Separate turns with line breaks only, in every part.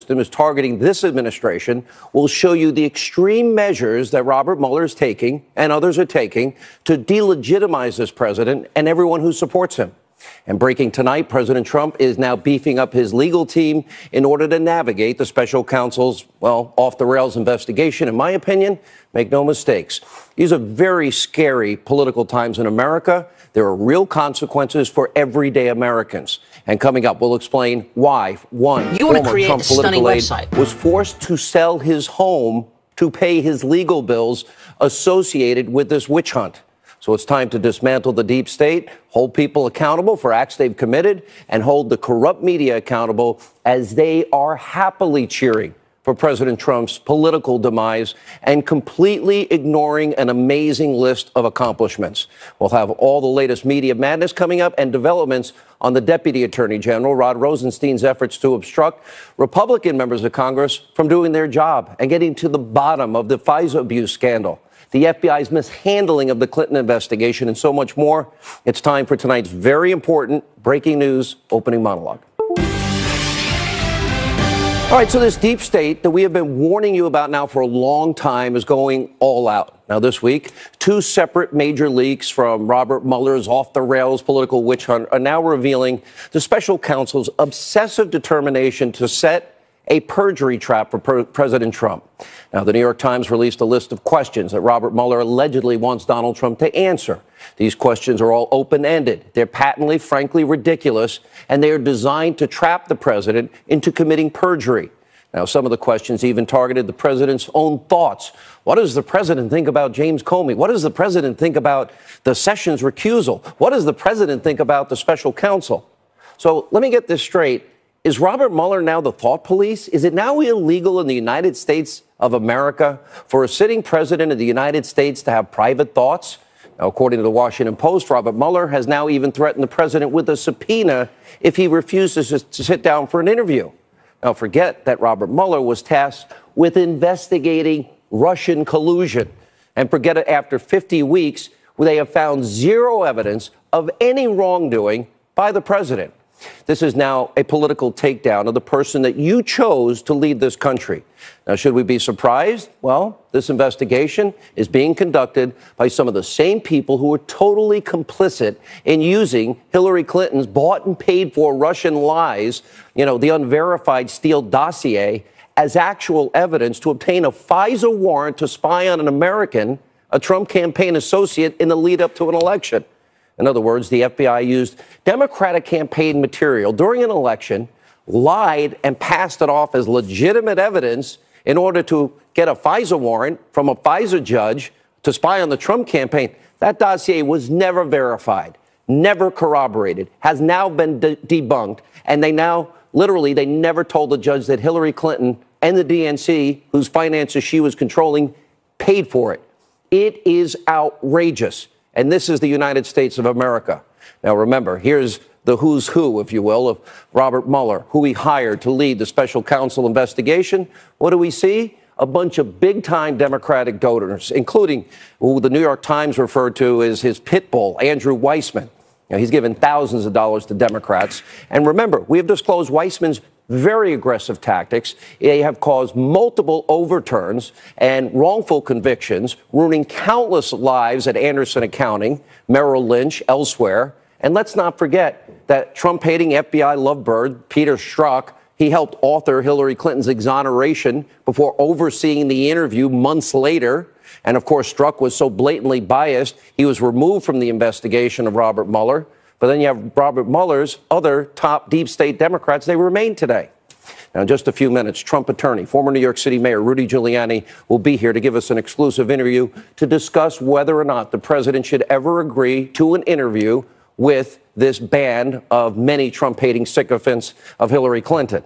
system is targeting this administration will show you the extreme measures that Robert Mueller is taking and others are taking to delegitimize this president and everyone who supports him. And breaking tonight, President Trump is now beefing up his legal team in order to navigate the special counsel's, off-the-rails investigation. In my opinion, make no mistakes, these are very scary political times in America. There are real consequences for everyday Americans. And coming up, we'll explain why one former Trump political aide was forced to sell his home to pay his legal bills associated with this witch hunt. So it's time to dismantle the deep state, hold people accountable for acts they've committed, and hold the corrupt media accountable as they are happily cheering for President Trump's political demise and completely ignoring an amazing list of accomplishments. We'll have all the latest media madness coming up and developments on the Deputy Attorney General Rod Rosenstein's efforts to obstruct Republican members of Congress from doing their job and getting to the bottom of the FISA abuse scandal, the FBI's mishandling of the Clinton investigation, and so much more. It's time for tonight's very important breaking news opening monologue. All right, so this deep state that we have been warning you about now for a long time is going all out. Now, this week, two separate major leaks from Robert Mueller's off-the-rails political witch hunt are now revealing the special counsel's obsessive determination to set a perjury trap for President Trump. Now, the New York Times released a list of questions that Robert Mueller allegedly wants Donald Trump to answer. These questions are all open-ended. They're patently, frankly, ridiculous, and they are designed to trap the president into committing perjury. Now, some of the questions even targeted the president's own thoughts. What does the president think about James Comey? What does the president think about the Sessions recusal? What does the president think about the special counsel? So let me get this straight. Is Robert Mueller now the thought police? Is it now illegal in the United States of America for a sitting president of the United States to have private thoughts? Now, according to the Washington Post, Robert Mueller has now even threatened the president with a subpoena if he refuses to sit down for an interview. Now, forget that Robert Mueller was tasked with investigating Russian collusion. And forget it, after 50 weeks, they have found zero evidence of any wrongdoing by the president. This is now a political takedown of the person that you chose to lead this country. Now, should we be surprised? Well, this investigation is being conducted by some of the same people who were totally complicit in using Hillary Clinton's bought and paid for Russian lies, the unverified Steele dossier, as actual evidence to obtain a FISA warrant to spy on an American, a Trump campaign associate, in the lead up to an election. In other words, the FBI used Democratic campaign material during an election, lied and passed it off as legitimate evidence in order to get a FISA warrant from a FISA judge to spy on the Trump campaign. That dossier was never verified, never corroborated, has now been debunked. And they never told the judge that Hillary Clinton and the DNC, whose finances she was controlling, paid for it. It is outrageous. And this is the United States of America. Now, remember, here's the who's who, if you will, of Robert Mueller, who he hired to lead the special counsel investigation. What do we see? A bunch of big-time Democratic donors, including who the New York Times referred to as his pit bull, Andrew Weissman. Now, he's given thousands of dollars to Democrats. And remember, we have disclosed Weissman's very aggressive tactics. They have caused multiple overturns and wrongful convictions, ruining countless lives at Anderson Accounting, Merrill Lynch, elsewhere. And let's not forget that Trump-hating FBI lovebird, Peter Strzok, he helped author Hillary Clinton's exoneration before overseeing the interview months later. And of course, Strzok was so blatantly biased, he was removed from the investigation of Robert Mueller. But then you have Robert Mueller's other top deep state Democrats. They remain today. Now, in just a few minutes, Trump attorney, former New York City Mayor Rudy Giuliani will be here to give us an exclusive interview to discuss whether or not the president should ever agree to an interview with this band of many Trump-hating sycophants of Hillary Clinton.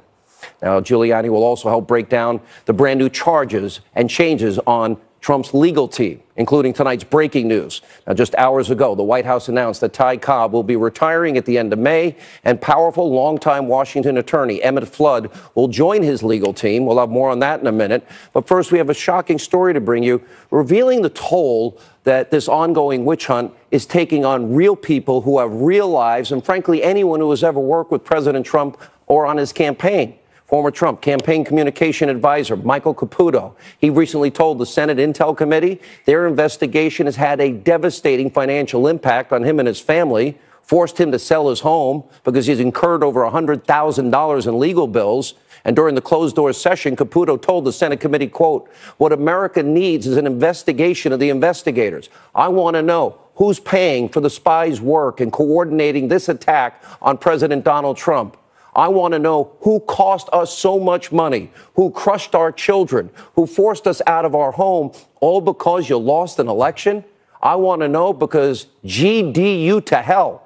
Now, Giuliani will also help break down the brand new charges and changes on Trump's legal team, including tonight's breaking news. Now, just hours ago, the White House announced that Ty Cobb will be retiring at the end of May, and powerful longtime Washington attorney Emmett Flood will join his legal team. We'll have more on that in a minute. But first, we have a shocking story to bring you, revealing the toll that this ongoing witch hunt is taking on real people who have real lives, and frankly, anyone who has ever worked with President Trump or on his campaign. Former Trump campaign communication advisor Michael Caputo, he recently told the Senate Intel Committee their investigation has had a devastating financial impact on him and his family, forced him to sell his home because he's incurred over $100,000 in legal bills. And during the closed-door session, Caputo told the Senate committee, quote, "What America needs is an investigation of the investigators. I want to know who's paying for the spies' work and coordinating this attack on President Donald Trump. I want to know who cost us so much money, who crushed our children, who forced us out of our home, all because you lost an election. I want to know because GDU to hell."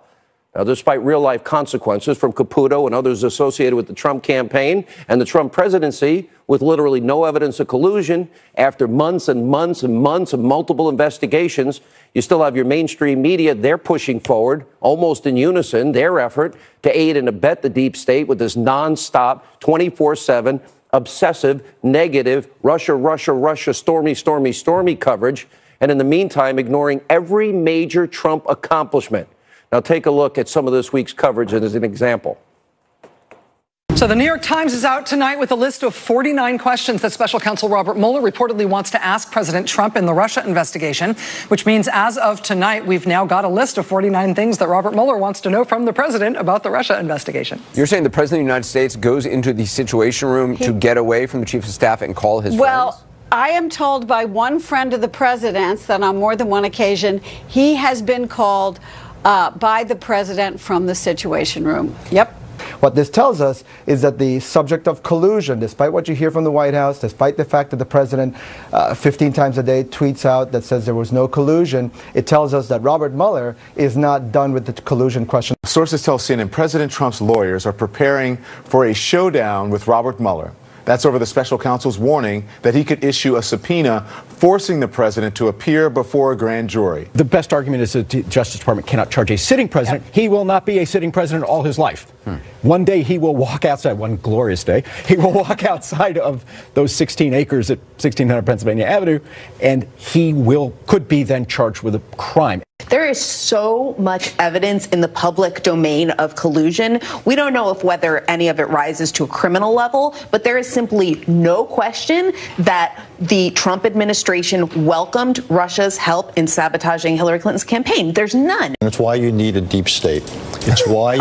Now, despite real-life consequences from Caputo and others associated with the Trump campaign and the Trump presidency, with literally no evidence of collusion, after months and months and months of multiple investigations, you still have your mainstream media. They're pushing forward, almost in unison, their effort to aid and abet the deep state with this nonstop, 24/7, obsessive, negative, Russia, Russia, Russia, stormy, stormy, stormy coverage, and in the meantime, ignoring every major Trump accomplishment. Now, take a look at some of this week's coverage as an example.
So the New York Times is out tonight with a list of 49 questions that special counsel Robert Mueller reportedly wants to ask President Trump in the Russia investigation, which means as of tonight, we've now got a list of 49 things that Robert Mueller wants to know from the president about the Russia investigation.
You're saying the president of the United States goes into the Situation Room to get away from the chief of staff and call his friends?
I am told by one friend of the president's that on more than one occasion, he has been called by the president from the Situation Room. Yep.
What this tells us is that the subject of collusion, despite what you hear from the White House, despite the fact that the president 15 times a day tweets out that says there was no collusion, it tells us that Robert Mueller is not done with the collusion question.
Sources tell CNN President Trump's lawyers are preparing for a showdown with Robert Mueller. That's over the special counsel's warning that he could issue a subpoena forcing the president to appear before a grand jury.
The best argument is that the Justice Department cannot charge a sitting president. Yep. He will not be a sitting president all his life. One day he will walk outside, one glorious day, he will walk outside of those 16 acres at 1600 Pennsylvania Avenue, and he could be then charged with a crime.
There is so much evidence in the public domain of collusion. We don't know if whether any of it rises to a criminal level, but there is simply no question that the Trump administration welcomed Russia's help in sabotaging Hillary Clinton's campaign. There's none.
And it's why you need a deep state. It's why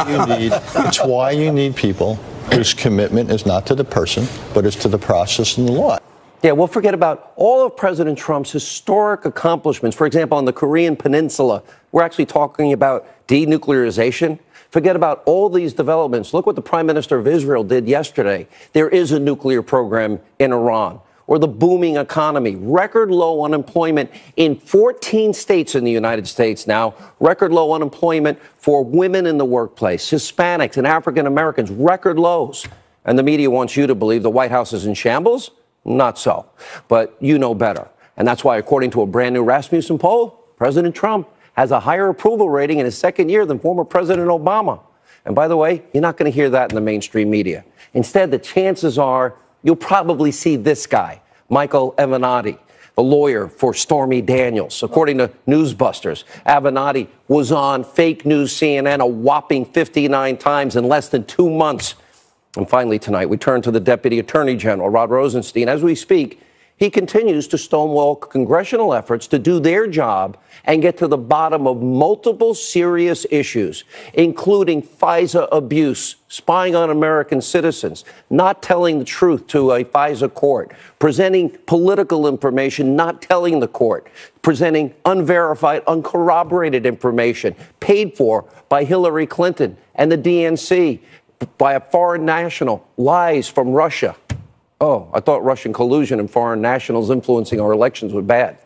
you need people whose commitment is not to the person, but is to the process and the law.
Yeah, we'll forget about all of President Trump's historic accomplishments. For example, on the Korean Peninsula, we're actually talking about denuclearization. Forget about all these developments. Look what the Prime Minister of Israel did yesterday. There is a nuclear program in Iran. Or the booming economy, record low unemployment in 14 states in the United States now, record low unemployment for women in the workplace, Hispanics and African Americans, record lows. And the media wants you to believe the White House is in shambles? Not so. But you know better. And that's why, according to a brand new Rasmussen poll, President Trump has a higher approval rating in his second year than former President Obama. And by the way, you're not going to hear that in the mainstream media. Instead, the chances are you'll probably see this guy, Michael Hannity, the lawyer for Stormy Daniels. According to Newsbusters, Hannity was on fake news CNN a whopping 59 times in less than 2 months. And finally tonight, we turn to the Deputy Attorney General, Rod Rosenstein. As we speak, he continues to stonewall congressional efforts to do their job and get to the bottom of multiple serious issues, including FISA abuse, spying on American citizens, not telling the truth to a FISA court, presenting political information, not telling the court, presenting unverified, uncorroborated information paid for by Hillary Clinton and the DNC, by a foreign national, lies from Russia. Oh, I thought Russian collusion and foreign nationals influencing our elections were bad.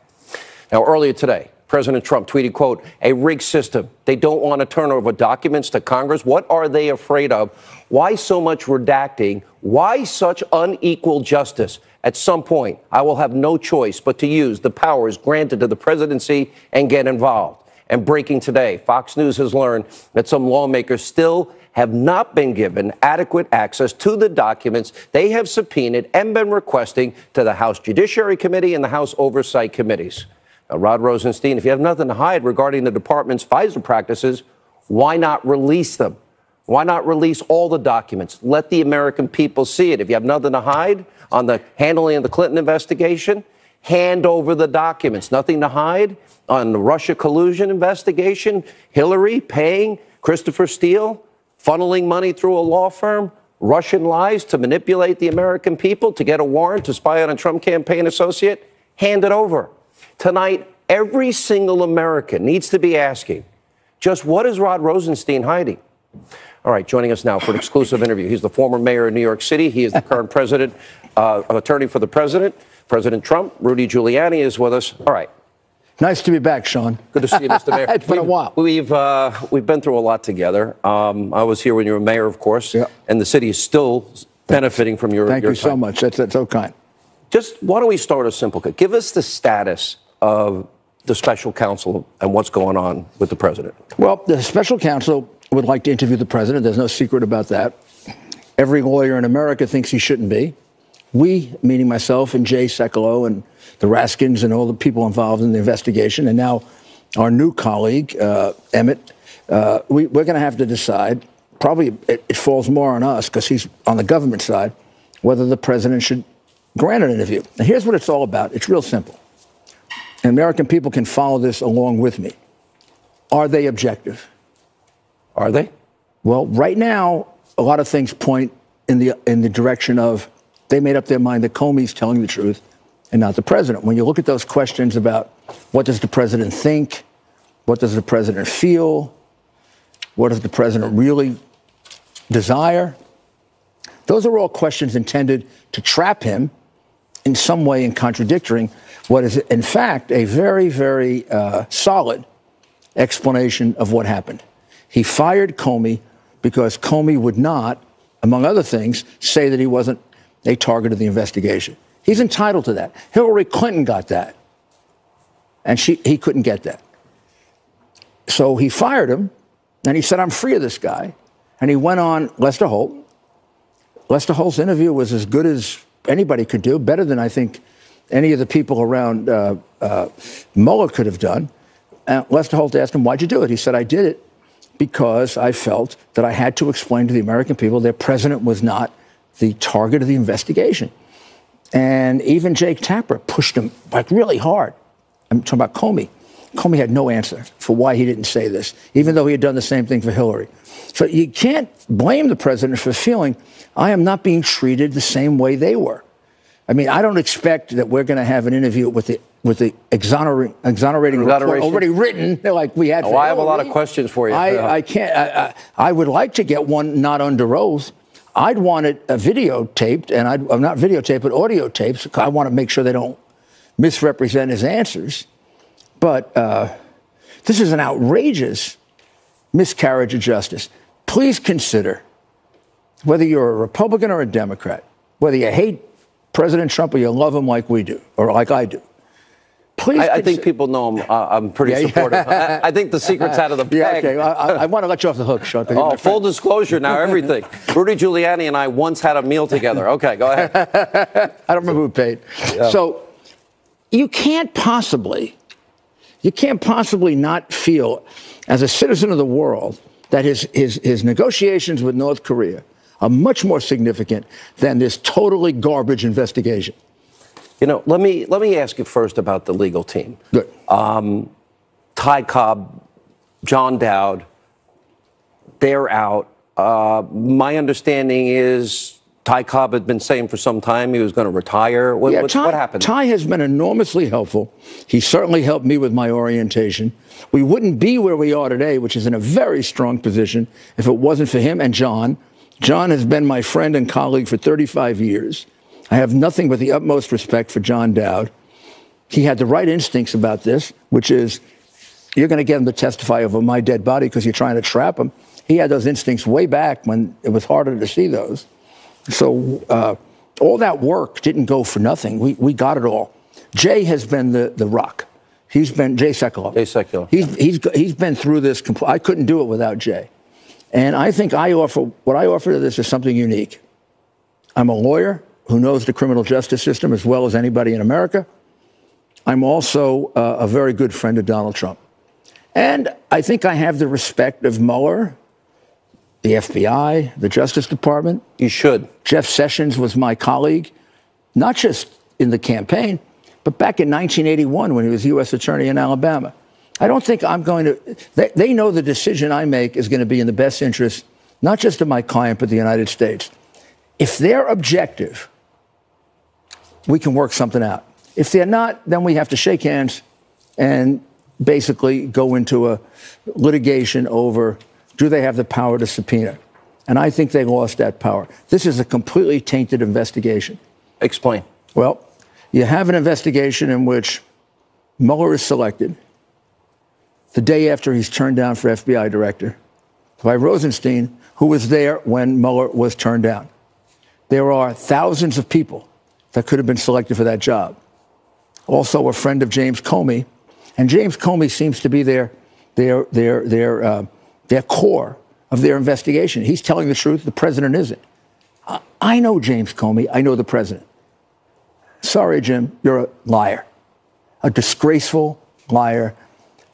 Now, earlier today, President Trump tweeted, quote, "A rigged system. They don't want to turn over documents to Congress. What are they afraid of? Why so much redacting? Why such unequal justice? At some point, I will have no choice but to use the powers granted to the presidency and get involved." And breaking today, Fox News has learned that some lawmakers still have not been given adequate access to the documents they have subpoenaed and been requesting to the House Judiciary Committee and the House Oversight Committees. Now, Rod Rosenstein, if you have nothing to hide regarding the department's FISA practices, why not release them? Why not release all the documents? Let the American people see it. If you have nothing to hide on the handling of the Clinton investigation, hand over the documents. Nothing to hide on the Russia collusion investigation, Hillary paying Christopher Steele, funneling money through a law firm, Russian lies to manipulate the American people to get a warrant to spy on a Trump campaign associate. Hand it over. Tonight, every single American needs to be asking, just what is Rod Rosenstein hiding? All right, joining us now for an exclusive interview. He's the former mayor of New York City. He is the current attorney for the president. President Trump. Rudy Giuliani is with us. All right.
Nice to be back, Sean.
Good to see you, Mr. Mayor.
It's been a while.
We've been through a lot together. I was here when you were mayor, of course, and the city is still benefiting from your
Thank you
time.
so much. That's so kind.
Just why don't we start a simple? Give us the status of the special counsel and what's going on with the president.
Well, the special counsel would like to interview the president. There's no secret about that. Every lawyer in America thinks he shouldn't be. We, meaning myself and Jay Sekulow and the Raskins and all the people involved in the investigation, and now our new colleague, Emmett, we're going to have to decide, probably it falls more on us because he's on the government side, whether the president should grant an interview. Now, here's what it's all about. It's real simple. And American people can follow this along with me. Are they objective?
Are they?
Well, right now, a lot of things point in the direction of they made up their mind that Comey's telling the truth and not the president. When you look at those questions about what does the president think, what does the president feel, what does the president really desire, those are all questions intended to trap him in some way in contradicting what is, in fact, a very, very solid explanation of what happened. He fired Comey because Comey would not, among other things, say that he wasn't a target of the investigation. He's entitled to that. Hillary Clinton got that, and he couldn't get that. So he fired him, and he said, I'm free of this guy. And he went on Lester Holt. Lester Holt's interview was as good as anybody could do, better than I think any of the people around Mueller could have done. Lester Holt asked him, why'd you do it? He said, I did it because I felt that I had to explain to the American people their president was not the target of the investigation. And even Jake Tapper pushed him like really hard. I'm talking about Comey. Comey had no answer for why he didn't say this, even though he had done the same thing for Hillary. So you can't blame the president for feeling, I am not being treated the same way they were. I mean, I don't expect that we're going to have an interview with the exonerating report already written, like we had.
I have a lot of questions for you.
I can't. I would like to get one not under oath. I'd want it videotaped, and not videotaped, but audio tapes. I want to make sure they don't misrepresent his answers. But this is an outrageous miscarriage of justice. Please consider, whether you're a Republican or a Democrat, whether you hate President Trump or you love him like we do, or like I do. Please
I think people know I'm pretty supportive. I think the secret's out of the bag.
Yeah, okay. I want to let you off the hook, Sean.
Oh, full disclosure now, everything. Rudy Giuliani and I once had a meal together. Okay, go ahead.
I don't remember who paid. Yeah. So you can't possibly not feel, as a citizen of the world, that his negotiations with North Korea are much more significant than this totally garbage investigation.
You know, let me ask you first about the legal team.
Good.
Ty Cobb, John Dowd, they're out. My understanding is Ty Cobb had been saying for some time he was going to retire. What happened?
Ty has been enormously helpful. He certainly helped me with my orientation. We wouldn't be where we are today, which is in a very strong position, if it wasn't for him and John. John has been my friend and colleague for 35 years. I have nothing but the utmost respect for John Dowd. He had the right instincts about this, which is you're going to get him to testify over my dead body because you're trying to trap him. He had those instincts way back when it was harder to see those. So all that work didn't go for nothing. We got it all. Jay has been the rock. He's been Jay Sekulow.
Jay Sekulow.
He's been through this. I couldn't do it without Jay. And I think what I offer to this is something unique. I'm a lawyer who knows the criminal justice system as well as anybody in America. I'm also a very good friend of Donald Trump. And I think I have the respect of Mueller, the FBI, the Justice Department.
You should.
Jeff Sessions was my colleague, not just in the campaign, but back in 1981 when he was U.S. Attorney in Alabama. I don't think I'm going to, they know the decision I make is going to be in the best interest, not just of my client, but the United States. If they're objective, we can work something out. If they're not, then we have to shake hands and basically go into a litigation over, do they have the power to subpoena? And I think they lost that power. This is a completely tainted investigation.
Explain.
Well, you have an investigation in which Mueller is selected the day after he's turned down for FBI director by Rosenstein, who was there when Mueller was turned down. There are thousands of people that could have been selected for that job. Also a friend of James Comey, and James Comey seems to be their core of their investigation. He's telling the truth, the president isn't. I know James Comey, I know the president. Sorry, Jim, you're a liar, a disgraceful liar.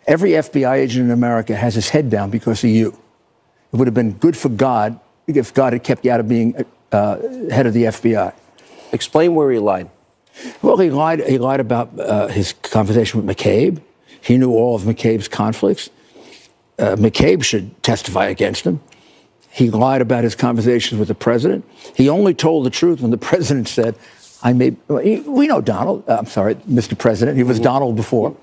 Every FBI agent in America has his head down because of you. It would have been good for God if God had kept you out of being head of the FBI.
Explain where he lied.
Well, he lied about his conversation with McCabe. He knew all of McCabe's conflicts. McCabe should testify against him. He lied about his conversations with the president. He only told the truth when the president said, we know Donald. I'm sorry, Mr. President. He was Donald before.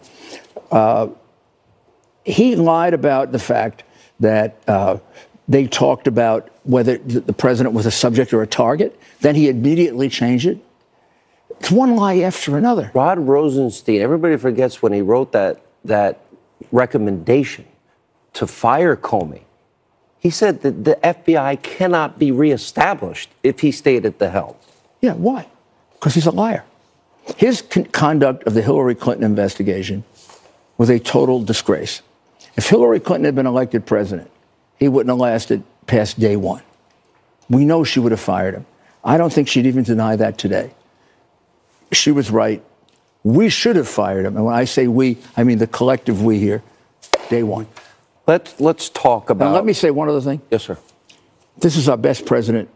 He lied about the fact that they talked about whether the president was a subject or a target. Then he immediately changed it. It's one lie after another.
Rod Rosenstein, everybody forgets when he wrote that recommendation to fire Comey. He said that the FBI cannot be reestablished if he stayed at the helm.
Yeah, why? Because he's a liar. His conduct of the Hillary Clinton investigation was a total disgrace. If Hillary Clinton had been elected president, he wouldn't have lasted past day one. We know she would have fired him. I don't think she'd even deny that today. She was right. We should have fired him. And when I say we, I mean the collective we here, day one.
Let's talk about...
Now, let me say one other thing.
Yes, sir.
This is our best president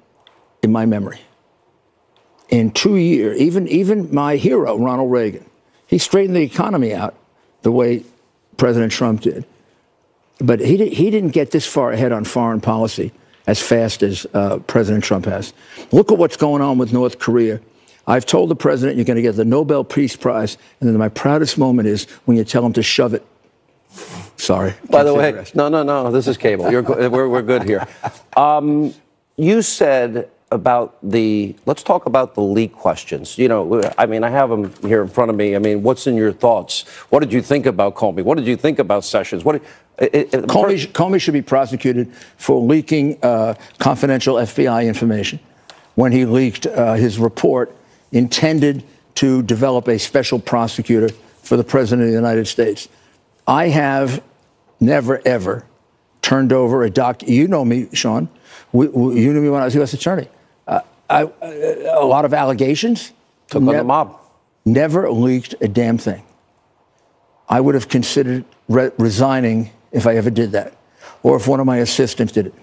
in my memory. In 2 years, even my hero, Ronald Reagan, he straightened the economy out the way President Trump did. But he didn't get this far ahead on foreign policy as fast as President Trump has. Look at what's going on with North Korea. I've told the president you're going to get the Nobel Peace Prize, and then my proudest moment is when you tell him to shove it. Sorry.
By the way, no, this is cable. We're good here. You said about let's talk about the leak questions. You know, I mean, I have them here in front of me. I mean, what's in your thoughts? What did you think about Comey? What did you think about Sessions?
Comey should be prosecuted for leaking confidential FBI information when he leaked his report intended to develop a special prosecutor for the President of the United States. I have never, ever turned over a you know me, Sean. You knew me when I was U.S. Attorney. A lot of allegations.
Took on the mob.
Never leaked a damn thing. I would have considered resigning if I ever did that, or if one of my assistants did it.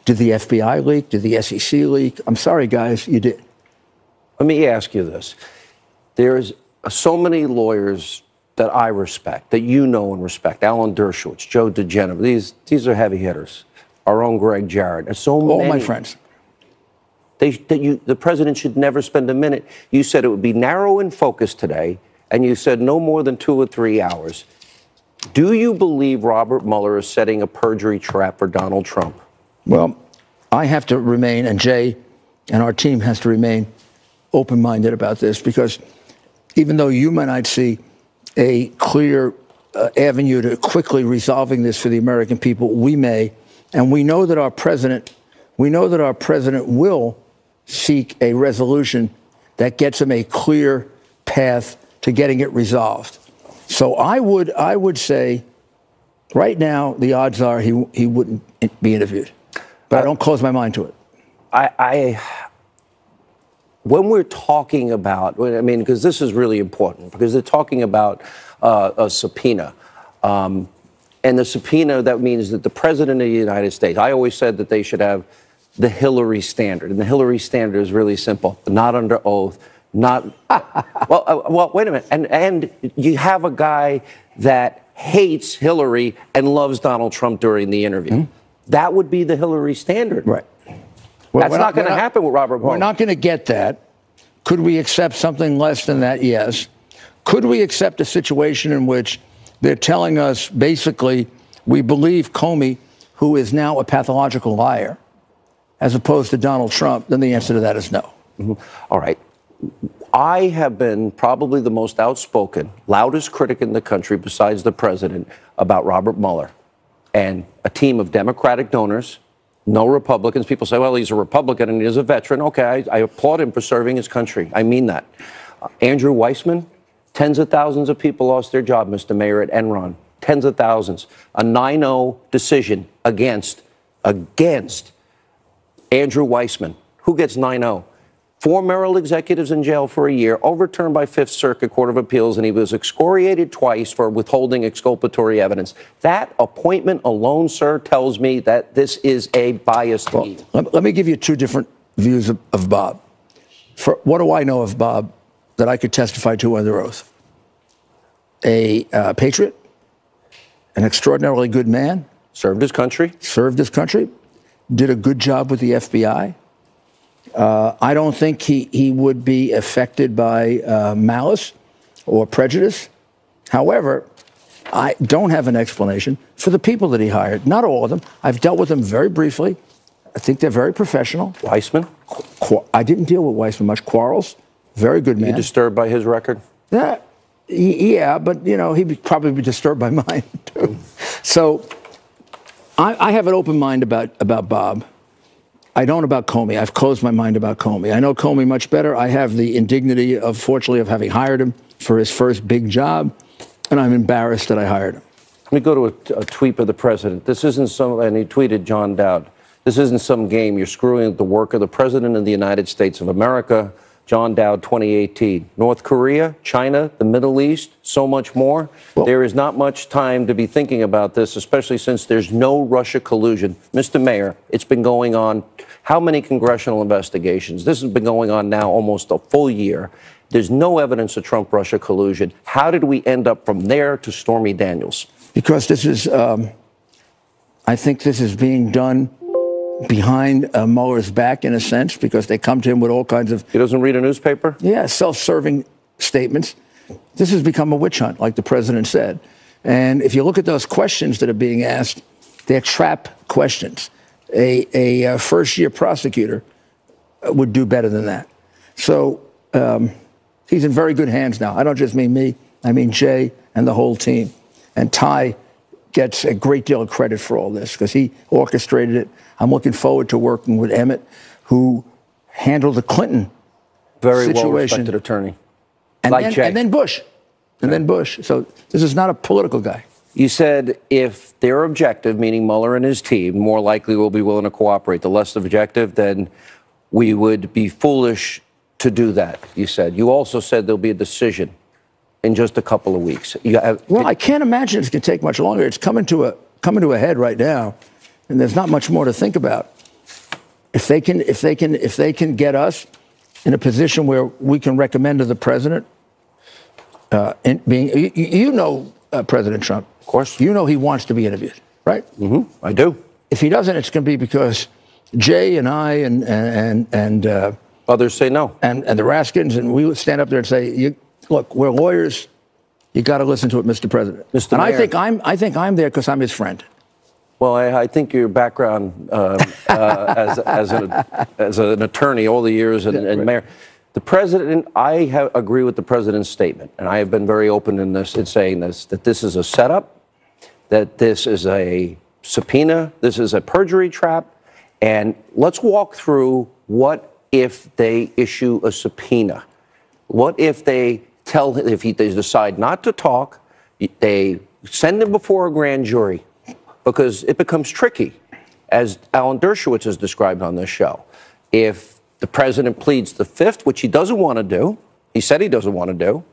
Did the FBI leak? Did the SEC leak? I'm sorry, guys, you did.
Let me ask you this. There's so many lawyers that I respect, that you know and respect. Alan Dershowitz, Joe DeGeneres. These are heavy hitters. Our own Greg Jarrett. And so
all
many.
my friends.
The president should never spend a minute. You said it would be narrow in focus today, and you said no more than 2 or 3 hours. Do you believe Robert Mueller is setting a perjury trap for Donald Trump?
Well, I have to remain, and Jay and our team has to remain open-minded about this, because even though you might see a clear avenue to quickly resolving this for the American people, we may, and we know that our president will seek a resolution that gets him a clear path to getting it resolved. So I would say right now the odds are he wouldn't be interviewed. But I don't close my mind to it.
When we're talking about, I mean, because this is really important, because they're talking about a subpoena. And the subpoena, that means that the president of the United States, I always said that they should have the Hillary standard. And the Hillary standard is really simple. Not under oath, not, well, wait a minute. And you have a guy that hates Hillary and loves Donald Trump during the interview. Mm-hmm. That would be the Hillary standard.
Right. Well,
that's not going to happen with Robert Mueller.
We're not going to get that. Could we accept something less than that? Yes. Could we accept a situation in which they're telling us basically we believe Comey, who is now a pathological liar, as opposed to Donald Trump? Then the answer to that is no.
Mm-hmm. All right. I have been probably the most outspoken, loudest critic in the country besides the president about Robert Mueller and a team of Democratic donors, no Republicans. People say, well, he's a Republican and he's a veteran. Okay, I applaud him for serving his country. I mean that. Andrew Weissman, tens of thousands of people lost their job, Mr. Mayor, at Enron. Tens of thousands. A 9-0 decision against Andrew Weissman. Who gets 9-0? 4 Merrill executives in jail for a year, overturned by Fifth Circuit Court of Appeals, and he was excoriated twice for withholding exculpatory evidence. That appointment alone, sir, tells me that this is a biased team.
Let me give you two different views of Bob. What do I know of Bob that I could testify to under oath? A patriot, an extraordinarily good man.
Served his country.
Served his country. Did a good job with the FBI. I don't think he would be affected by malice or prejudice. However, I don't have an explanation for the people that he hired. Not all of them. I've dealt with them very briefly. I think they're very professional.
Weissman?
I didn't deal with Weissman much. Quarles, very good man.
You disturbed by his record?
Yeah, but, you know, he'd probably be disturbed by mine, too. So I have an open mind about Bob. I don't about Comey. I've closed my mind about Comey. I know Comey much better. I have the indignity, fortunately, of having hired him for his first big job, and I'm embarrassed that I hired him.
Let me go to a tweet of the president. This isn't some, and he tweeted John Dowd, this isn't some game. You're screwing with the work of the president of the United States of America. John Dowd, 2018. North Korea, China, the Middle East, so much more. Well, there is not much time to be thinking about this, especially since there's no Russia collusion. Mr. Mayor, it's been going on. How many congressional investigations? This has been going on now almost a full year. There's no evidence of Trump-Russia collusion. How did we end up from there to Stormy Daniels?
Because this is, I think this is being done behind Mueller's back, in a sense, because they come to him with all kinds of...
He doesn't read a newspaper?
Yeah, self-serving statements. This has become a witch hunt, like the president said. And if you look at those questions that are being asked, they're trap questions. A first-year prosecutor would do better than that. So he's in very good hands now. I don't just mean me. I mean Jay and the whole team. And Ty gets a great deal of credit for all this because he orchestrated it. I'm looking forward to working with Emmett, who handled the Clinton
very
situation.
Well-respected attorney.
And,
like Jay.
And then Bush. And then Bush. So this is not a political guy.
You said if they're objective, meaning Mueller and his team, more likely will be willing to cooperate. The less objective, then we would be foolish to do that, you said. You also said there'll be a decision in just a couple of weeks.
Well, I can't imagine it's going to take much longer. It's coming to a head right now, and there's not much more to think about. If they can get us in a position where we can recommend to the president, President Trump.
Of course.
You know he wants to be interviewed, right?
Mm-hmm. I do.
If he doesn't, it's going to be because Jay and I and
others say no,
and the Raskins, and we would stand up there and say, "Look, we're lawyers. You got to listen to it, Mr. President."
Mr.
And
Mayor.
I think I'm there because I'm his friend.
Well, I think your background as an attorney all the years and
right.
Mayor. The president, I agree with the president's statement, and I have been very open in saying this, that this is a setup, that this is a subpoena, this is a perjury trap, and let's walk through what if they issue a subpoena. What if they they decide not to talk, they send him before a grand jury, because it becomes tricky, as Alan Dershowitz has described on this show. If the president pleads the fifth, which he doesn't want to do, he said he doesn't want to do,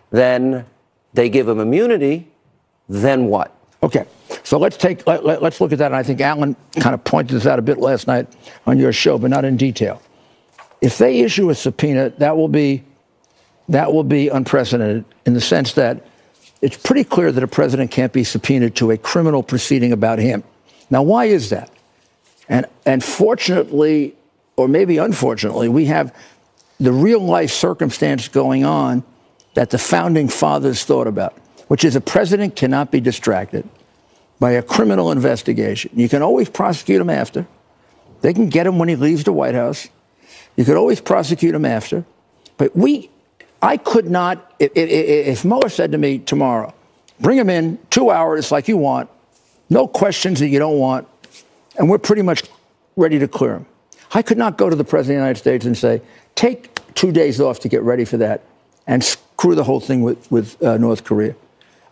then they give him immunity, then what?
Okay, So let's look at that. And I think Alan kind of pointed this out a bit last night on your show, but not in detail. If they issue a subpoena, that will be unprecedented in the sense that it's pretty clear that a president can't be subpoenaed to a criminal proceeding about him. Now, why is that? And fortunately, or maybe unfortunately, we have the real life circumstance going on that the founding fathers thought about, which is a president cannot be distracted by a criminal investigation. You can always prosecute him after. They can get him when he leaves the White House. You could always prosecute him after. But I could not, if Mueller said to me tomorrow, bring him in 2 hours like you want, no questions that you don't want, and we're pretty much ready to clear him. I could not go to the President of the United States and say, take 2 days off to get ready for that and screw the whole thing with North Korea.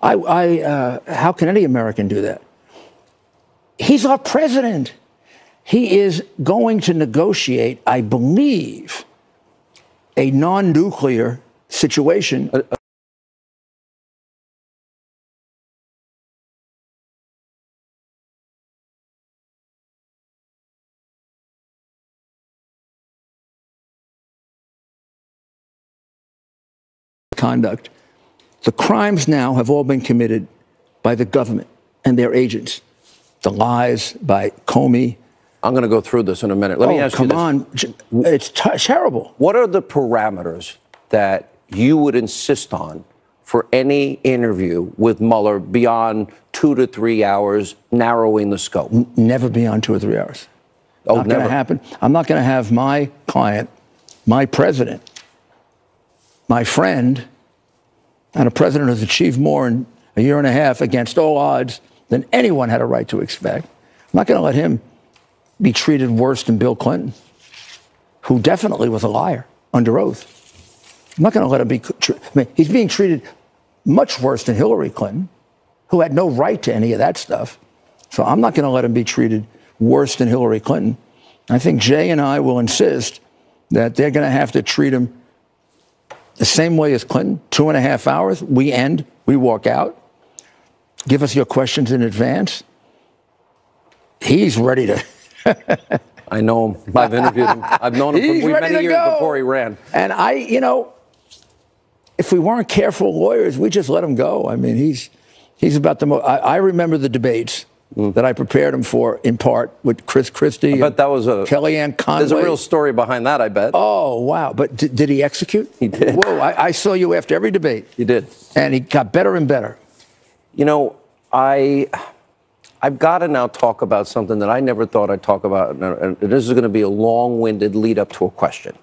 How can any American do that? He's our president. He is going to negotiate, I believe, a non-nuclear situation. Conduct. The crimes now have all been committed by the government and their agents. The lies by Comey.
I'm going to go through this in a minute. Let me ask you this.
Come on. It's terrible.
What are the parameters that you would insist on for any interview with Mueller beyond 2 to 3 hours, narrowing the scope?
Never beyond 2 or 3 hours.
Oh,
not
never.
Going to happen. I'm not going to have my client, my president, my friend, and a president who's achieved more in a year and a half against all odds than anyone had a right to expect. I'm not going to let him be treated worse than Bill Clinton, who definitely was a liar under oath. I'm not going to let him be. He's being treated much worse than Hillary Clinton, who had no right to any of that stuff. So I'm not going to let him be treated worse than Hillary Clinton. I think Jay and I will insist that they're going to have to treat him the same way as Clinton. 2.5 hours, we end, we walk out. Give us your questions in advance. He's ready to.
I know him. I've interviewed him. I've known him for many years before he ran.
And if we weren't careful lawyers, we just let him go. I mean, he's about the most. I remember the debates that I prepared him for, in part, with Chris Christie.
I bet that was
Kellyanne Conway.
There's a real story behind that, I bet.
Oh, wow. But did he execute?
He did.
Whoa, I saw you after every debate.
He did.
And he got better and better.
You know, I've got to now talk about something that I never thought I'd talk about, and this is going to be a long-winded lead up to a question.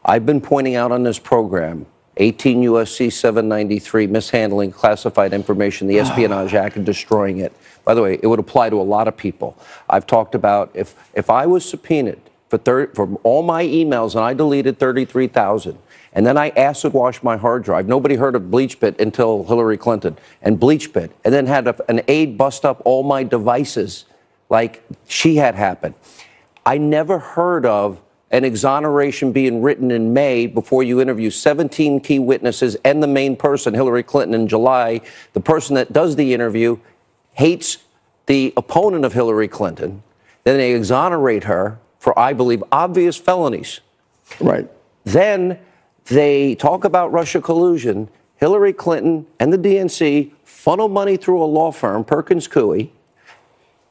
I've been pointing out on this program 18 U.S.C. 793, mishandling classified information, the Espionage Act, and destroying it. By the way, it would apply to a lot of people. I've talked about if I was subpoenaed for all my emails and I deleted 33,000, and then I acid washed my hard drive. Nobody heard of BleachBit until Hillary Clinton and BleachBit, and then had an aide bust up all my devices like she had happened. I never heard of an exoneration being written in May before you interview 17 key witnesses and the main person, Hillary Clinton, in July. The person that does the interview hates the opponent of Hillary Clinton. Then they exonerate her for, I believe, obvious felonies.
Right.
Then they talk about Russia collusion. Hillary Clinton and the DNC funnel money through a law firm, Perkins Coie,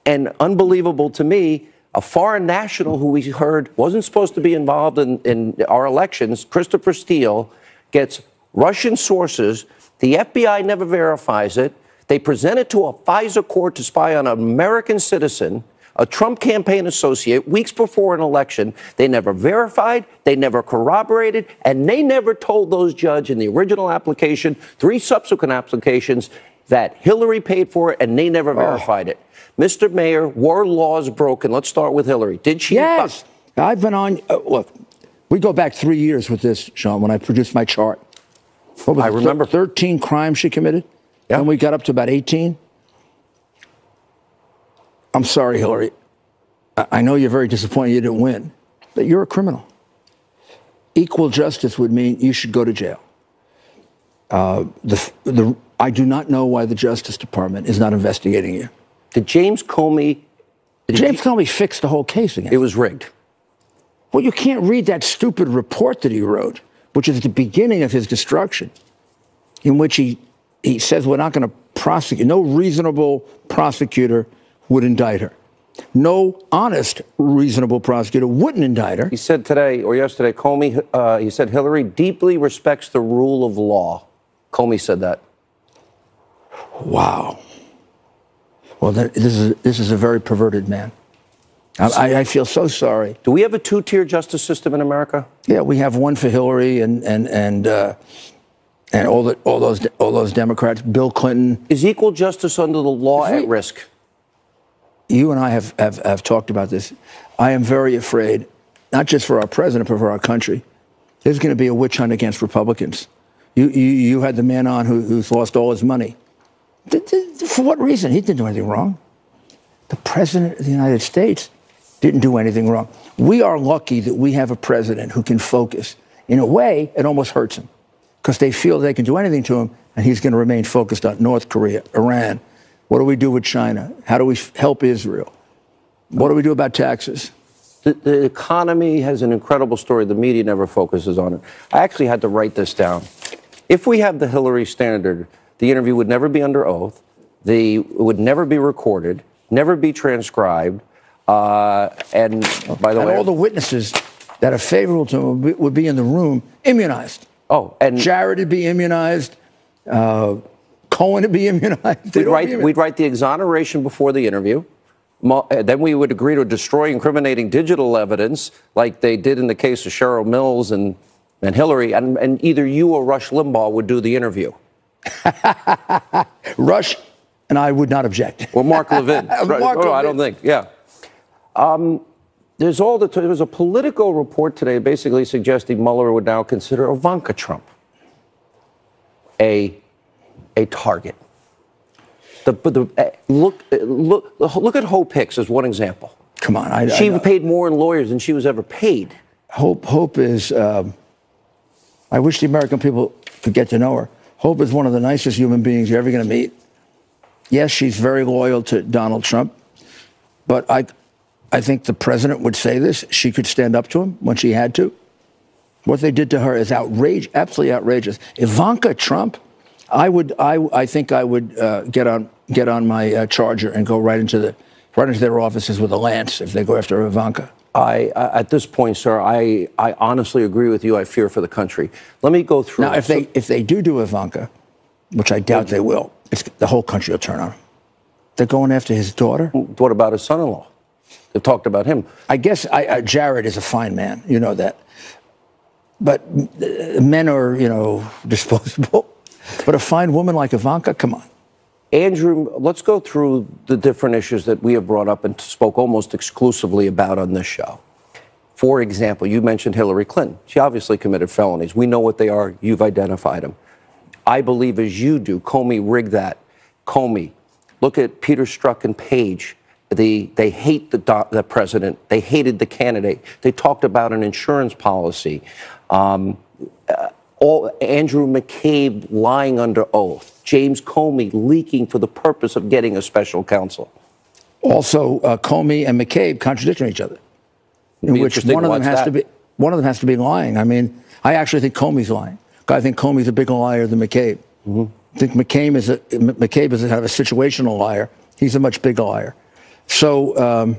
and unbelievable to me, a foreign national who we heard wasn't supposed to be involved in our elections, Christopher Steele, gets Russian sources. The FBI never verifies it. They present it to a FISA court to spy on an American citizen, a Trump campaign associate, weeks before an election. They never verified, they never corroborated, and they never told those judges in the original application, 3 subsequent applications, that Hillary paid for it, and they never verified it. Mr. Mayor, were laws broken? Let's start with Hillary. Did she?
Yes. I've been on. Look, we go back 3 years with this, Sean, when I produced my chart. What was
I remember
13 crimes she committed. Yeah. And we got up to about 18. I'm sorry, Hillary. I know you're very disappointed you didn't win, but you're a criminal. Equal justice would mean you should go to jail. I do not know why the Justice Department is not investigating you.
Did James Comey...
James Comey fixed the whole case again.
It was rigged.
Well, you can't read that stupid report that he wrote, which is the beginning of his destruction, in which he says we're not going to prosecute. No reasonable prosecutor would indict her. No honest, reasonable prosecutor wouldn't indict her.
He said today or yesterday, Comey, he said Hillary deeply respects the rule of law. Comey said that.
Wow. Well, this is a very perverted man. I feel so sorry.
Do we have a two-tier justice system in America?
Yeah, we have one for Hillary and all those Democrats. Bill Clinton.
Is equal justice under the law at risk?
You and I have talked about this. I am very afraid, not just for our president, but for our country. There's going to be a witch hunt against Republicans. You had the man on who's lost all his money. For what reason? He didn't do anything wrong. The president of the United States didn't do anything wrong. We are lucky that we have a president who can focus. In a way, it almost hurts him because they feel they can do anything to him, and he's going to remain focused on North Korea, Iran. What do we do with China? How do we help Israel? What do we do about taxes?
The economy has an incredible story. The media never focuses on it. I actually had to write this down. If we have the Hillary standard, the interview would never be under oath. It would never be recorded, never be transcribed. And by the way,
all the witnesses that are favorable to him would be in the room immunized.
Oh, and
Jared would be immunized. Cohen to be immunized.
We'd write the exoneration before the interview. Then we would agree to destroy incriminating digital evidence like they did in the case of Cheryl Mills and Hillary. And either you or Rush Limbaugh would do the interview.
Rush and I would not object.
Or Mark Levin. No, I don't think. Yeah. There's a Politico report today basically suggesting Mueller would now consider Ivanka Trump a target. Look at Hope Hicks as one example.
Come on,
she paid more in lawyers than she was ever paid.
Hope is. I wish the American people could get to know her. Hope is one of the nicest human beings you're ever going to meet. Yes, she's very loyal to Donald Trump, but I think the president would say this. She could stand up to him when she had to. What they did to her is absolutely outrageous. Ivanka Trump. I think I would get on my Charger and go right into their offices with a lance if they go after Ivanka.
At this point, sir, I honestly agree with you. I fear for the country. Let me go through.
Now, if they do Ivanka, which I doubt they will, the whole country will turn on him. They're going after his daughter.
What about his son-in-law? They've talked about him.
I guess Jared is a fine man. You know that. But men are, disposable. But a fine woman like Ivanka, come on.
Andrew, let's go through the different issues that we have brought up and spoke almost exclusively about on this show. For example, you mentioned Hillary Clinton. She obviously committed felonies. We know what they are. You've identified them. I believe, as you do, Comey rigged that. Comey, look at Peter Strzok and Page. They hate the president. They hated the candidate. They talked about an insurance policy. Andrew McCabe lying under oath, James Comey leaking for the purpose of getting a special counsel.
Also, Comey and McCabe contradicting each other, in which one of them has to be lying. I mean, I actually think Comey's lying. I think Comey's a bigger liar than McCabe. Mm-hmm. I think McCabe is kind of a situational liar. He's a much bigger liar. So,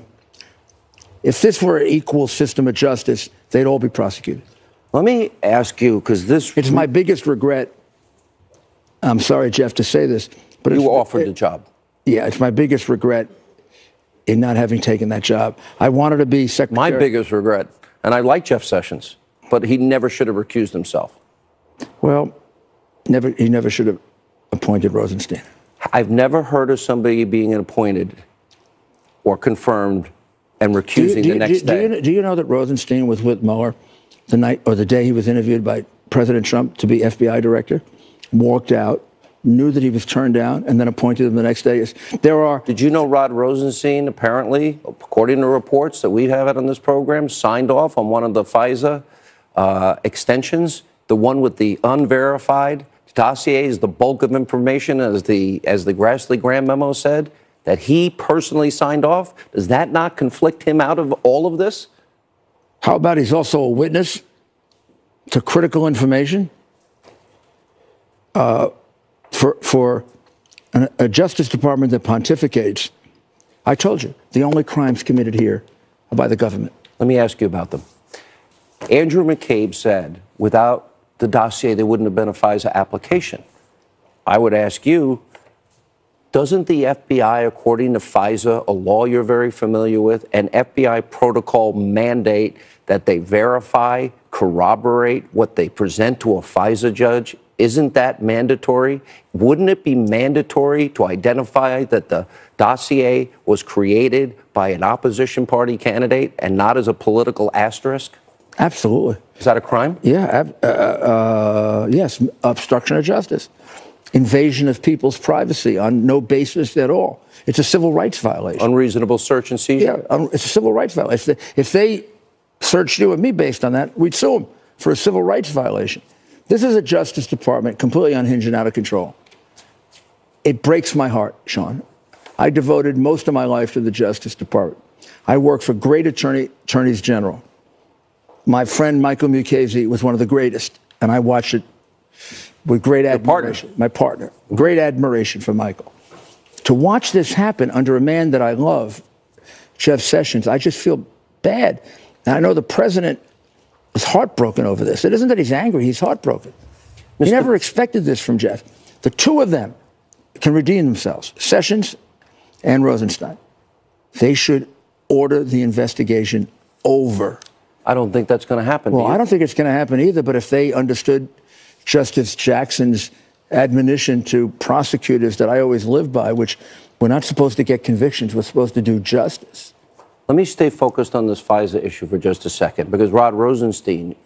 if this were an equal system of justice, they'd all be prosecuted.
Let me ask you, because it's
my biggest regret. I'm sorry, Jeff, to say this, but
you offered the job.
Yeah, it's my biggest regret in not having taken that job. I wanted to be secretary.
My biggest regret, and I like Jeff Sessions, but he never should have recused himself.
Well, he never should have appointed Rosenstein.
I've never heard of somebody being appointed or confirmed and recusing the next day.
Do you know that Rosenstein was with Mueller the night or the day he was interviewed by President Trump to be FBI director? Walked out, knew that he was turned down, and then appointed him the next day.
Did you know Rod Rosenstein, apparently, according to reports that we have on this program, signed off on one of the FISA extensions, the one with the unverified dossiers, the bulk of information, as the Grassley Graham memo said? that he personally signed off? Does that not conflict him out of all of this?
How about he's also a witness to critical information for a Justice Department that pontificates? I told you, the only crimes committed here are by the government.
Let me ask you about them. Andrew McCabe said without the dossier, there wouldn't have been a FISA application. I would ask you, doesn't the FBI, according to FISA, a law you're very familiar with, and FBI protocol mandate that they verify, corroborate what they present to a FISA judge? Isn't that mandatory? Wouldn't it be mandatory to identify that the dossier was created by an opposition party candidate and not as a political asterisk?
Absolutely.
Is that a crime?
Yeah, yes, obstruction of justice. Invasion of people's privacy on no basis at all. It's a civil rights violation.
Unreasonable search and seizure?
Yeah, it's a civil rights violation. If they searched you and me based on that, we'd sue them for a civil rights violation. This is a Justice Department completely unhinged and out of control. It breaks my heart, Sean. I devoted most of my life to the Justice Department. I worked for great attorneys general. My friend Michael Mukasey was one of the greatest, and I watched it with great admiration. My partner. Great admiration for Michael. To watch this happen under a man that I love, Jeff Sessions, I just feel bad. And I know the president is heartbroken over this. It isn't that he's angry, he's heartbroken. He never expected this from Jeff. The two of them can redeem themselves, Sessions and Rosenstein. They should order the investigation over.
I don't think that's going to happen.
Well, I don't think it's going to happen either, but if they understood Justice Jackson's admonition to prosecutors that I always live by, which we're not supposed to get convictions, we're supposed to do justice.
Let me stay focused on this FISA issue for just a second, because Rod Rosenstein,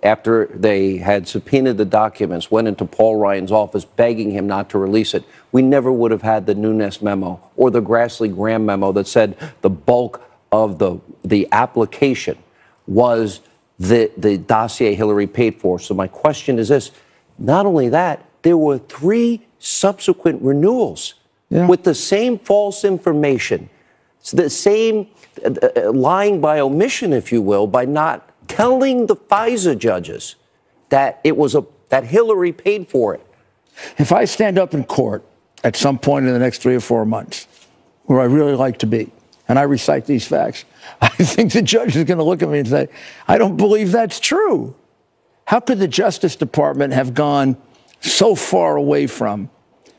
after they had subpoenaed the documents, went into Paul Ryan's office begging him not to release it. We never would have had the Nunes memo or the Grassley-Graham memo that said the bulk of the application was the dossier Hillary paid for. So my question is this. Not only that, there were 3 subsequent renewals with the same false information, the same lying by omission, if you will, by not telling the FISA judges that it was that Hillary paid for it.
If I stand up in court at some point in the next 3 or 4 months, where I really like to be, and I recite these facts, I think the judge is going to look at me and say, I don't believe that's true. How could the Justice Department have gone so far away from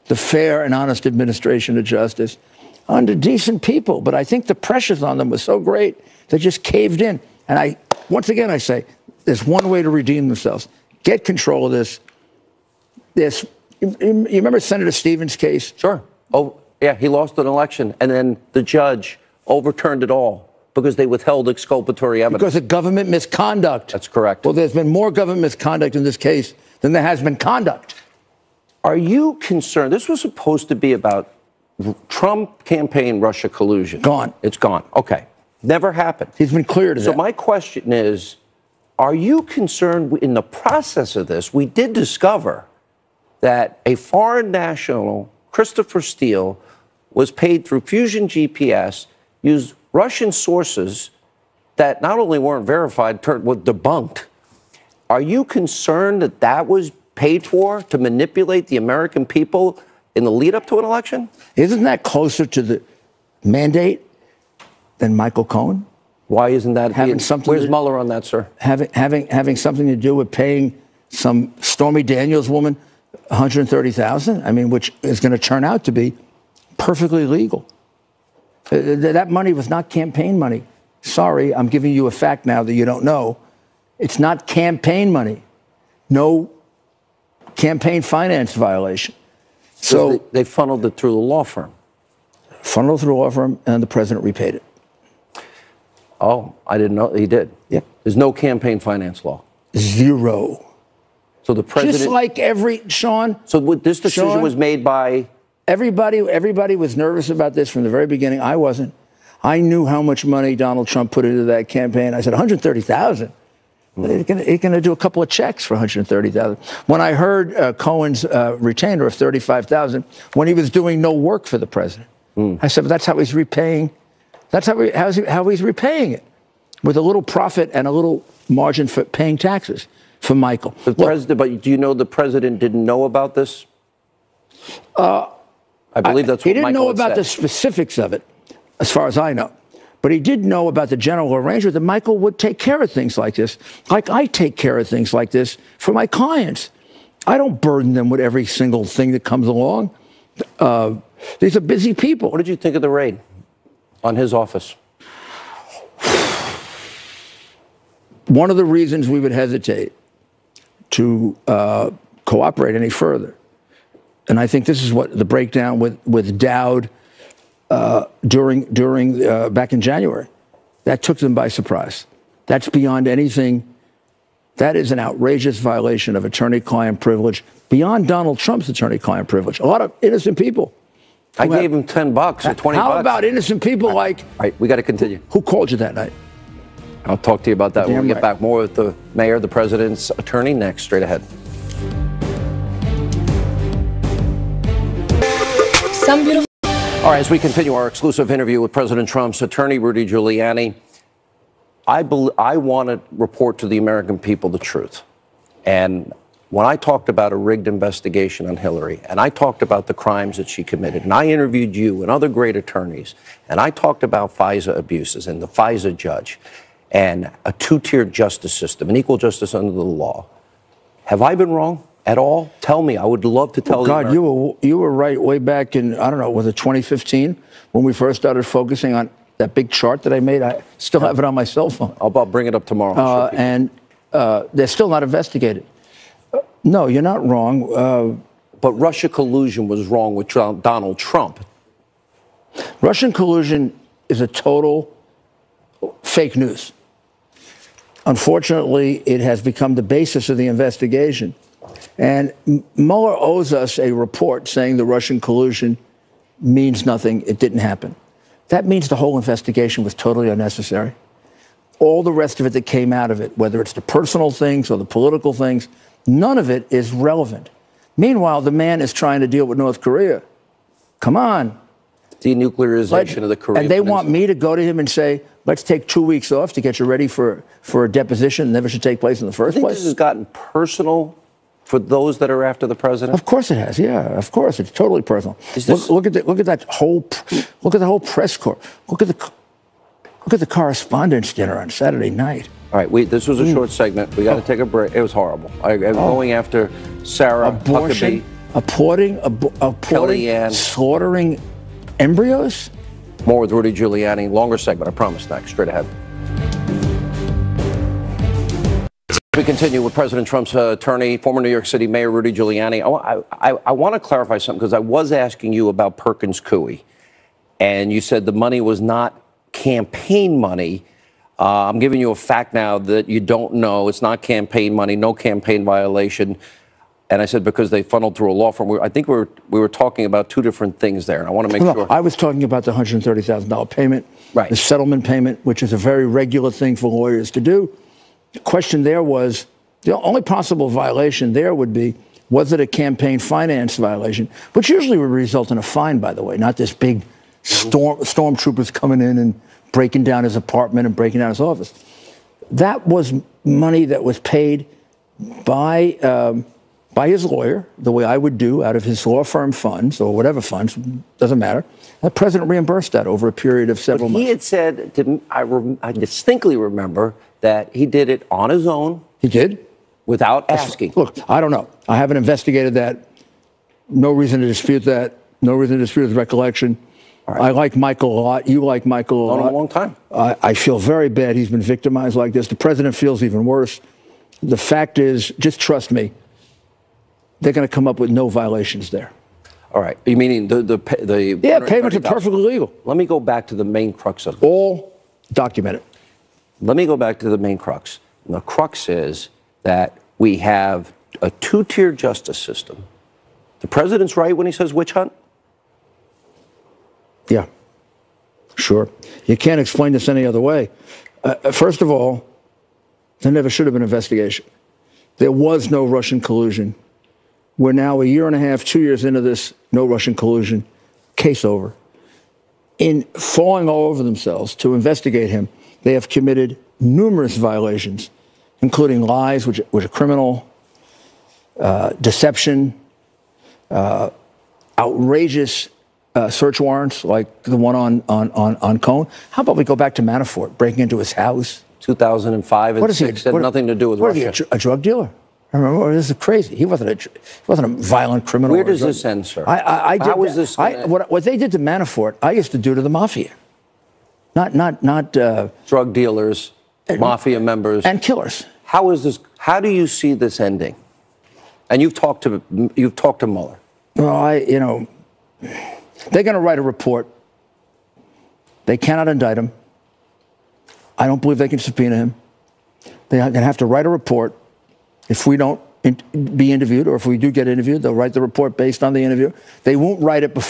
the fair and honest administration of justice under decent people? But I think the pressures on them was so great, they just caved in. And once again, I say, there's one way to redeem themselves. Get control of this. You remember Senator Stevens' case?
Sure. Oh, yeah, he lost an election, and then the judge overturned it all because they withheld exculpatory evidence.
Because of government misconduct.
That's correct.
Well, there's been more government misconduct in this case than there has been conduct.
Are you concerned? This was supposed to be about Trump campaign Russia collusion.
Gone.
It's gone. Okay. Never happened.
He's been clear to that.
So my question is, are you concerned in the process of this? We did discover that a foreign national, Christopher Steele, was paid through Fusion GPS, used Russian sources that not only weren't verified, were debunked. Are you concerned that that was paid for to manipulate the American people in the lead up to an election?
Isn't that closer to the mandate than Michael Cohen?
Why isn't that? Where's Mueller on that, sir?
Having something to do with paying some Stormy Daniels woman $130,000, I mean, which is going to turn out to be perfectly legal. That money was not campaign money. Sorry, I'm giving you a fact now that you don't know. It's not campaign money. No campaign finance violation. So
they funneled it through the law firm.
Funneled through a law firm, and the president repaid it.
Oh, I didn't know he did.
Yeah.
There's no campaign finance law.
Zero.
So the president,
just like Sean.
So this decision was made by.
Everybody was nervous about this from the very beginning. I wasn't. I knew how much money Donald Trump put into that campaign. I said, $130,000. He's going to do a couple of checks for $130,000. When I heard Cohen's retainer of $35,000, when he was doing no work for the president, I said, but that's how he's repaying. That's how he's repaying it, with a little profit and a little margin for paying taxes for Michael.
But do you know the president didn't know about this? I believe that's what
he didn't
Michael
know about
said.
the specifics of it, as far as I know. But he did know about the general arrangement that Michael would take care of things like this, like I take care of things like this for my clients. I don't burden them with every single thing that comes along. These are busy people.
What did you think of the raid on his office?
One of the reasons we would hesitate to cooperate any further, and I think this is what the breakdown with Dowd during back in January, that took them by surprise. That's beyond anything. That is an outrageous violation of attorney-client privilege, beyond Donald Trump's attorney-client privilege. A lot of innocent people.
I gave him $10 or $20.
How about innocent people like?
All right, we got to continue.
Who called you that night?
I'll talk to you about that when we get
right.
back. More with the mayor, the president's attorney next, straight ahead.
Some beautiful.
All right, as we continue our exclusive interview with President Trump's attorney, Rudy Giuliani, I want to report to the American people the truth. And when I talked about a rigged investigation on Hillary, and I talked about the crimes that she committed, and I interviewed you and other great attorneys, and I talked about FISA abuses and the FISA judge, and a two-tiered justice system, an equal justice under the law, have I been wrong at all? Tell me. I would love to tell you.
God, you were right way back in, I don't know, was it 2015 when we first started focusing on that big chart that I made? I still have it on my cell phone.
I'll bring it up tomorrow.
And they're still not investigated. No, you're not wrong.
But Russia collusion was wrong with Donald Trump.
Russian collusion is a total fake news. Unfortunately, it has become the basis of the investigation. And Mueller owes us a report saying the Russian collusion means nothing, it didn't happen. That means the whole investigation was totally unnecessary. All the rest of it that came out of it, whether it's the personal things or the political things, none of it is relevant. Meanwhile, the man is trying to deal with North Korea. Come on.
Denuclearization of the Korean
And they
Peninsula.
want me to go to him and say, let's take 2 weeks off to get you ready for a deposition that never should take place in the first
I think
place?
this has gotten personal for those that are after the president.
Of course it has. Yeah, of course it's totally personal. Look at that whole press corps. Look at the correspondence dinner on Saturday night.
All right, this was a short segment. We got to take a break. It was horrible. I'm going after Sarah
Abortion,
Huckabee,
applauding, slaughtering embryos.
More with Rudy Giuliani. Longer segment, I promise. Next, straight ahead. We continue with President Trump's attorney, former New York City Mayor Rudy Giuliani. I want to clarify something because I was asking you about Perkins Coie, and you said the money was not campaign money. I'm giving you a fact now that you don't know. It's not campaign money, no campaign violation. And I said because they funneled through a law firm. I think we were talking about two different things there, and I want to make sure.
I was talking about the $130,000 payment,
right.
The settlement payment, which is a very regular thing for lawyers to do. The question there was, the only possible violation there would be, was it a campaign finance violation, which usually would result in a fine, by the way, not this big stormtroopers coming in and breaking down his apartment and breaking down his office. That was money that was paid by his lawyer, the way I would do, out of his law firm funds or whatever funds, doesn't matter. The president reimbursed that over a period of several months.
He had said, I distinctly remember that he did it on his own.
He did?
Without asking.
Look, I don't know. I haven't investigated that. No reason to dispute that. No reason to dispute his recollection. Right. I like Michael a lot. You like Michael a lot.
Known him a long time.
I feel very bad he's been victimized like this. The president feels even worse. The fact is, just trust me, they're going to come up with no violations there.
All right. You meaning the
yeah, payments are perfectly legal.
Let me go back to the main crux of it.
All documented.
Let me go back to the main crux. And the crux is that we have a two-tier justice system. The president's right when he says witch hunt?
Yeah, sure. You can't explain this any other way. First of all, there never should have been an investigation. There was no Russian collusion. We're now a year and a half, 2 years into this no Russian collusion. Case over. in falling all over themselves to investigate him, they have committed numerous violations, including lies, which are criminal, deception, outrageous search warrants like the one on Cohn. How about we go back to Manafort, breaking into his house?
2005 and 2006 had nothing to do with Russia.
What is he, a drug dealer? I remember, this is crazy. He wasn't a violent criminal.
Where does this end, sir?
How is this? What they did to Manafort, I used to do to the mafia. Not
drug dealers, mafia members,
and killers.
How is this? How do you see this ending? And you've talked to Mueller.
Well, they're going to write a report. They cannot indict him. I don't believe they can subpoena him. They're going to have to write a report. If we don't be interviewed, or if we do get interviewed, they'll write the report based on the interview. They won't write it before.